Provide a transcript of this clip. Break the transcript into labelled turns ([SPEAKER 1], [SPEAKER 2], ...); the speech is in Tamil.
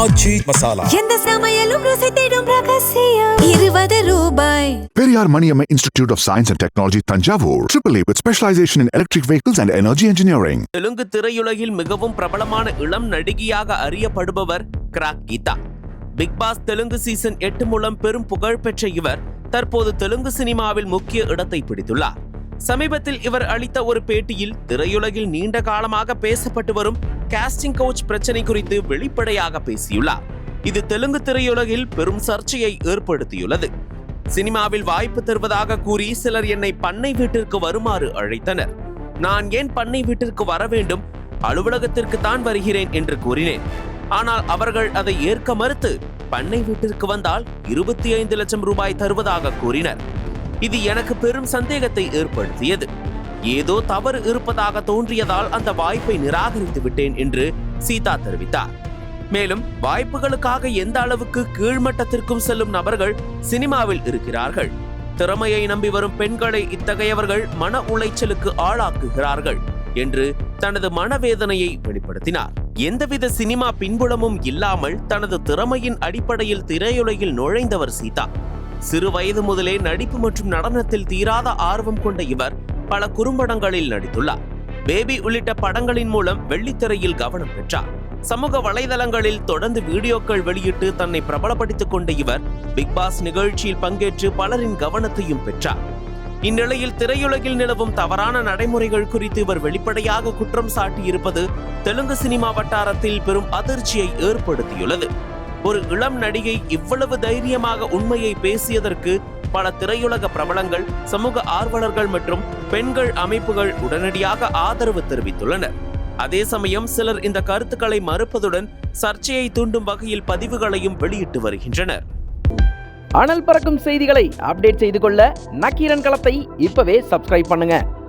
[SPEAKER 1] ஆச்சி மசாலா.
[SPEAKER 2] எந்த சமையலும் ருசி தேடும் ரகசியம் 20 ரூபாய்.
[SPEAKER 3] Periyar Maniamma Institute of Science and Technology, Tanjavur. AAA with specialization in electric vehicles and energy engineering.
[SPEAKER 4] Telugu திரையுலகில் மிகவும் பிரபலமான இளம் நடிகையாக அறியப்படுபவர் Kirak Geetha. Bigg Boss Telugu season 8 மூலம் பெரும் புகழ் பெற்ற இவர் தற்போது தெலுங்கு சினிமாவில் முக்கிய இடத்தை பிடித்துள்ளார். சமீபத்தில் இவர் அளித்த ஒரு பேட்டியில் திரையுலகில் நீண்ட காலமாக பேசப்பட்டு வரும் காஸ்டிங் கவுச் பிரச்சனை குறித்து வெளிப்படையாக பேசியுள்ளார். இது தெலுங்கு திரையுலகில் பெரும் சர்ச்சையை ஏற்படுத்தியுள்ளது. சினிமாவில் வாய்ப்பு தருவதாக கூறி சிலர் என்னை பண்ணை வீட்டிற்கு வருமாறு அழைத்தனர். நான் ஏன் பண்ணை வீட்டிற்கு வர வேண்டும், அலுவலகத்திற்கு தான் வருகிறேன் என்று கூறினேன். ஆனால் அவர்கள் அதை ஏற்க மறுத்து பண்ணை வீட்டிற்கு வந்தால் 25 லட்சம் ரூபாய் தருவதாக கூறினர். இது எனக்கு பெரும் சந்தேகத்தை ஏற்படுத்தியது. ஏதோ தவறு இருப்பதாக தோன்றியதால் அந்த வாய்ப்பை நிராகரித்து விட்டேன் என்று சீதா தெரிவித்தார். மேலும் வாய்ப்புகளுக்காக எந்த அளவுக்கு கீழ்மட்டத்திற்கும் செல்லும் நபர்கள் சினிமாவில் இருக்கிறார்கள். திறமையை நம்பி வரும் பெண்களை இத்தகையவர்கள் மன உளைச்சலுக்கு ஆளாக்குகிறார்கள் என்று தனது மனவேதனையை வெளிப்படுத்தினார். எந்தவித சினிமா பின்புலமும் இல்லாமல் தனது திறமையின் அடிப்படையில் திரையுலகில் நுழைந்தவர் சீதா. சிறு வயது முதலே நடிப்பு மற்றும் நடனத்தில் தீராத ஆர்வம் கொண்ட இவர் பல குறும்படங்களில் நடித்துள்ளார். பேபி உள்ளிட்ட படங்களின் மூலம் வெள்ளித்திரையில் கவனம் பெற்றார். சமூக வலைதளங்களில் தொடர்ந்து வீடியோக்கள் வெளியிட்டு தன்னை பிரபலப்படுத்திக் கொண்ட இவர் பிக் பாஸ் நிகழ்ச்சியில் பங்கேற்று பலரின் கவனத்தையும் பெற்றார். இந்நிலையில் திரையுலகில் நிலவும் தவறான நடைமுறைகள் குறித்து இவர் வெளிப்படையாக குற்றம் சாட்டியிருப்பது தெலுங்கு சினிமா வட்டாரத்தில் பெரும் அதிர்ச்சியை ஏற்படுத்தியுள்ளது. ஒரு இளம் நடிகை இவ்வளவு தைரியமாக உண்மையை பேசியதற்கு பல திரையுலக பிரபலங்கள், சமூக ஆர்வலர்கள் மற்றும் பெண்கள் அமைப்புகள் உடனடியாக ஆதரவு தெரிவித்துள்ளனர். அதே சமயம் சிலர் இந்த கருத்துக்களை மறுப்பதுடன் சர்ச்சையை தூண்டும் வகையில் பதிவுகளையும் வெளியிட்டு வருகின்றனர்.
[SPEAKER 5] அனல் பறக்கும் செய்திகளை அப்டேட் செய்து கொள்ள நக்கீரன் களத்தை இப்பவே சப்ஸ்கிரைப் பண்ணுங்க.